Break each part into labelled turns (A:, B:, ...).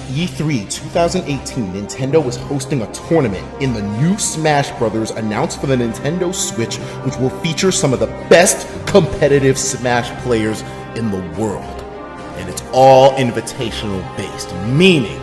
A: E3 2018, Nintendo was hosting a tournament in the new Smash Bros. Announced for the Nintendo Switch, which will feature some of the best competitive Smash players in the world. And it's all invitational based, meaning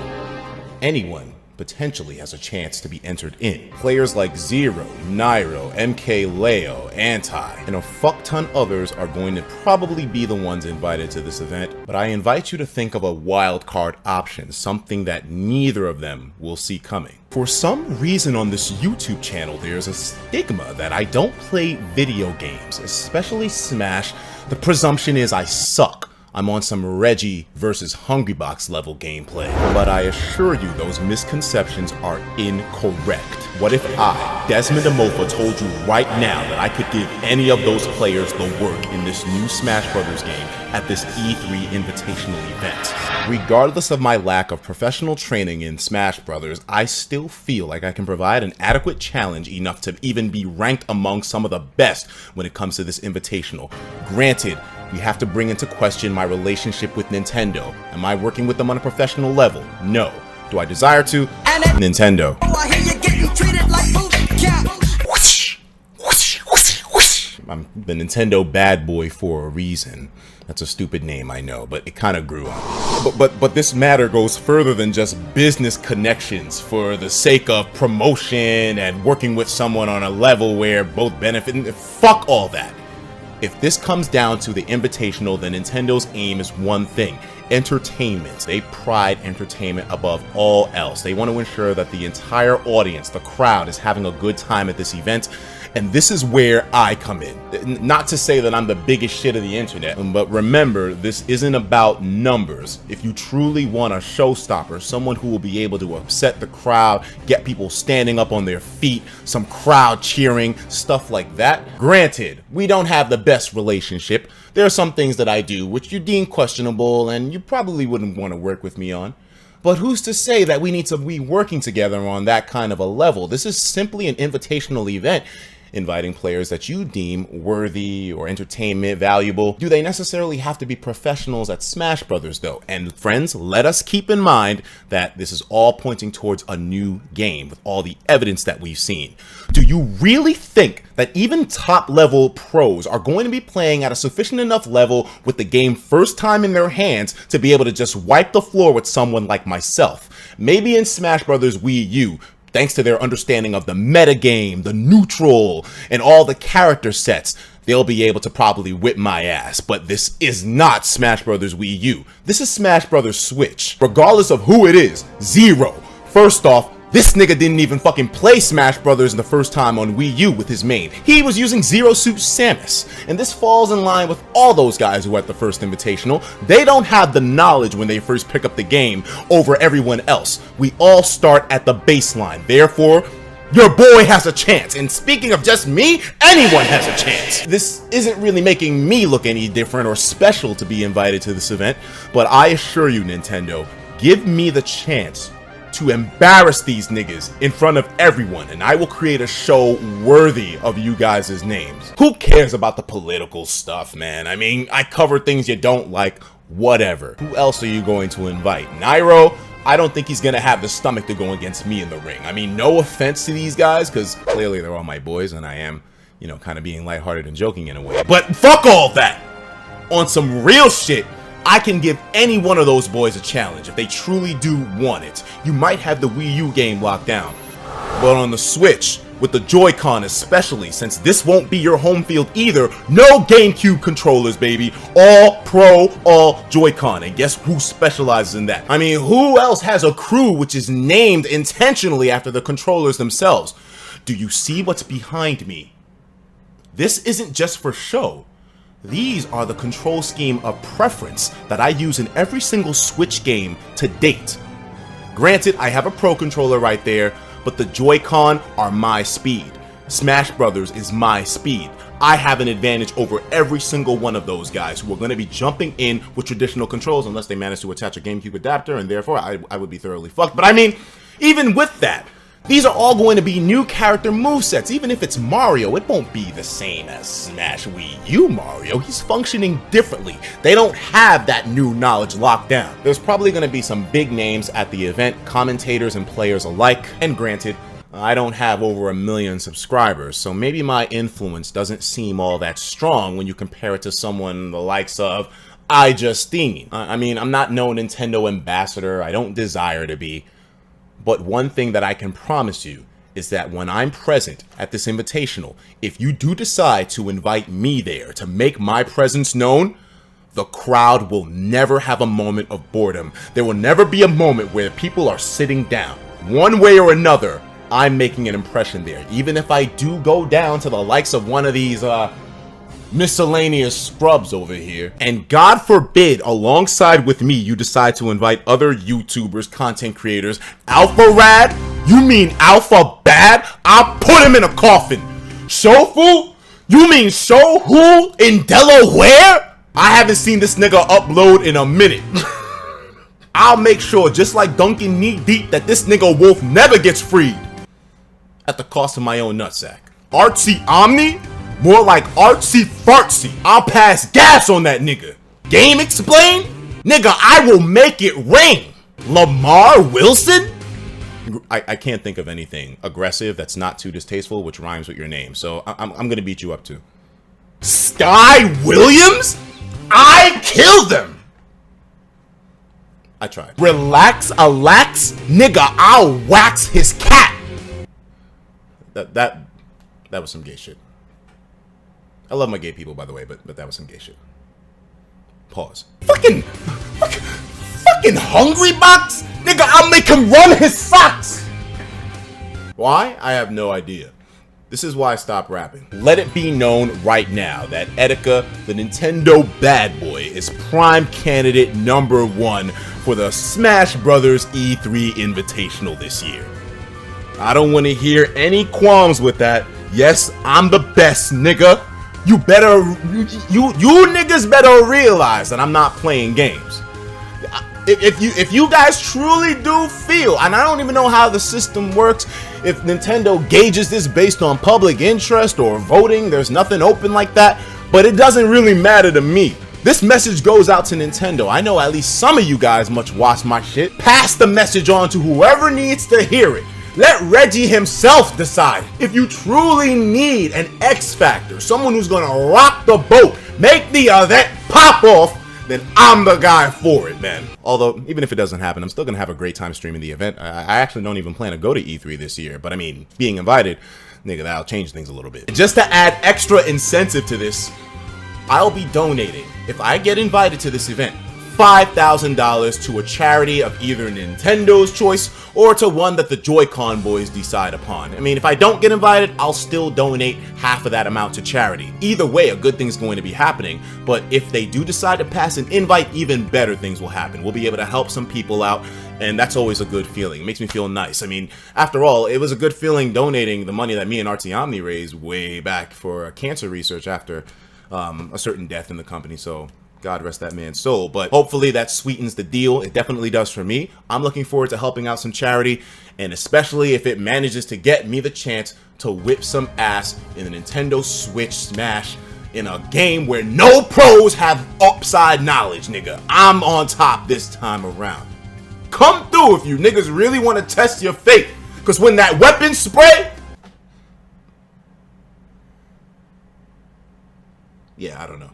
A: anyone potentially has a chance to be entered in. Players like Zero, Nairo, MK Leo, Anti, and a fuck ton others are going to probably be the ones invited to this event, but I invite you to think of a wild card option, something that neither of them will see coming. For some reason on this YouTube channel, there's a stigma that I don't play video games, especially Smash. The presumption is I suck. I'm on some Reggie versus Hungrybox level gameplay. But I assure you those misconceptions are incorrect. What if I, Desmond Amofa, told you right now that I could give any of those players the work in this new Smash Bros. Game at this E3 Invitational event? Regardless of my lack of professional training in Smash Bros., I still feel like I can provide an adequate challenge enough to even be ranked among some of the best when it comes to this Invitational. Granted, we have to bring into question my relationship with Nintendo. Am I working with them on a professional level? No. Do I desire to? Nintendo. I'm the Nintendo bad boy for a reason. That's a stupid name, I know, but it kind of grew on. But this matter goes further than just business connections for the sake of promotion and working with someone on a level where both benefit. Fuck all that. If this comes down to the Invitational, then Nintendo's aim is one thing: entertainment. They pride entertainment above all else. They want to ensure that the entire audience, the crowd, is having a good time at this event. And this is where I come in. Not to say that I'm the biggest shit of the internet, but remember, this isn't about numbers. If you truly want a showstopper, someone who will be able to upset the crowd, get people standing up on their feet, some crowd cheering, stuff like that. Granted, we don't have the best relationship. There are some things that I do which you deem questionable and you probably wouldn't want to work with me on. But who's to say that we need to be working together on that kind of a level? This is simply an invitational event, inviting players that you deem worthy or entertainment valuable. Do they necessarily have to be professionals at Smash Brothers though? And friends, let us keep in mind that this is all pointing towards a new game with all the evidence that we've seen. Do you really think that even top level pros are going to be playing at a sufficient enough level with the game first time in their hands to be able to just wipe the floor with someone like myself? Maybe in Smash Brothers Wii U, thanks to their understanding of the metagame, the neutral, and all the character sets, they'll be able to probably whip my ass. But this is not Smash Bros. Wii U. This is Smash Bros. Switch. Regardless of who it is, Zero. First off, this nigga didn't even fucking play Smash Brothers the first time on Wii U with his main. He was using Zero Suit Samus. And this falls in line with all those guys who are at the first Invitational. They don't have the knowledge when they first pick up the game over everyone else. We all start at the baseline. Therefore, your boy has a chance. And speaking of just me, anyone has a chance. This isn't really making me look any different or special to be invited to this event. But I assure you, Nintendo, give me the chance to embarrass these niggas in front of everyone, and I will create a show worthy of you guys' names. Who cares about the political stuff, man? I mean, I cover things you don't like, whatever. Who else are you going to invite? Nairo? I don't think he's gonna have the stomach to go against me in the ring. I mean, no offense to these guys, because clearly they're all my boys, and I am, you know, kind of being lighthearted and joking in a way. But fuck all that! On some real shit, I can give any one of those boys a challenge if they truly do want it. You might have the Wii U game locked down, but on the Switch, with the Joy-Con especially, since this won't be your home field either, no GameCube controllers, baby. All Pro, all Joy-Con. And guess who specializes in that? I mean, who else has a crew which is named intentionally after the controllers themselves? Do you see what's behind me? This isn't just for show. These are the control scheme of preference that I use in every single Switch game to date. Granted, I have a Pro controller right there, but the Joy-Con are my speed. Smash Brothers is my speed. I have an advantage over every single one of those guys who are going to be jumping in with traditional controls unless they manage to attach a GameCube adapter, and therefore I would be thoroughly fucked. But I mean, even with that, These are all going to be new character movesets. Even if it's Mario, it won't be the same as Smash Wii U Mario. He's functioning differently. They don't have that new knowledge locked down. There's probably going to be some big names at the event, commentators and players alike, and granted, I don't have over 1 million subscribers, so maybe my influence doesn't seem all that strong when you compare it to someone the likes of iJustine. I mean, I'm not no Nintendo ambassador, I don't desire to be, but one thing that I can promise you is that when I'm present at this Invitational, if you do decide to invite me there to make my presence known, the crowd will never have a moment of boredom. There will never be a moment where people are sitting down. One way or another, I'm making an impression there. Even if I do go down to the likes of one of these miscellaneous scrubs over here, and God forbid alongside with me you decide to invite other YouTubers, content creators, Alpha Rad, you mean Alpha Bad? I'll put him in a coffin. Shofu? You mean Shohu in Delaware? I haven't seen this nigga upload in a minute. I'll make sure, just like Duncan Knee Deep, that this nigga Wolf never gets freed. At the cost of my own nutsack. Artsy Omni? More like artsy fartsy. I'll pass gas on that nigga. Game explain? Nigga, I will make it rain. Lamar Wilson? I can't think of anything aggressive that's not too distasteful, which rhymes with your name. So I'm gonna beat you up too. Sky Williams? I killed them. I tried. Relax, Alax? Nigga, I'll wax his cat. That was some gay shit. I love my gay people, by the way, but that was some gay shit. Pause. Fucking Hungry Box? Nigga, I'll make him run his socks! Why? I have no idea. This is why I stopped rapping. Let it be known right now that Etika, the Nintendo bad boy, is prime candidate #1 for the Smash Bros. E3 Invitational this year. I don't want to hear any qualms with that. Yes, I'm the best, nigga. You niggas better realize that I'm not playing games. If you guys truly do feel, and I don't even know how the system works, if Nintendo gauges this based on public interest or voting, there's nothing open like that, but it doesn't really matter to me. This message goes out to Nintendo. I know at least some of you guys must watch my shit. Pass the message on to whoever needs to hear it. Let Reggie himself decide. If you truly need an X Factor, someone who's gonna rock the boat, make the event pop off, then I'm the guy for it, man. Although, even if it doesn't happen, I'm still gonna have a great time streaming the event. I actually don't even plan to go to E3 this year, but I mean, being invited, nigga, that'll change things a little bit. Just to add extra incentive to this, I'll be donating, if I get invited to this event, $5,000 to a charity of either Nintendo's choice or to one that the Joy-Con boys decide upon. I mean, if I don't get invited, I'll still donate half of that amount to charity. Either way, a good thing's going to be happening, but if they do decide to pass an invite, even better things will happen. We'll be able to help some people out, and that's always a good feeling. It makes me feel nice. I mean, after all, it was a good feeling donating the money that me and Artsy Omni raised way back for cancer research after a certain death in the company, so God rest that man's soul. But hopefully that sweetens the deal. It definitely does for me. I'm looking forward to helping out some charity, and especially if it manages to get me the chance to whip some ass in the Nintendo Switch Smash in a game where no pros have upside knowledge, nigga. I'm on top this time around. Come through if you niggas really want to test your fate, because when that weapon spray, yeah, I don't know.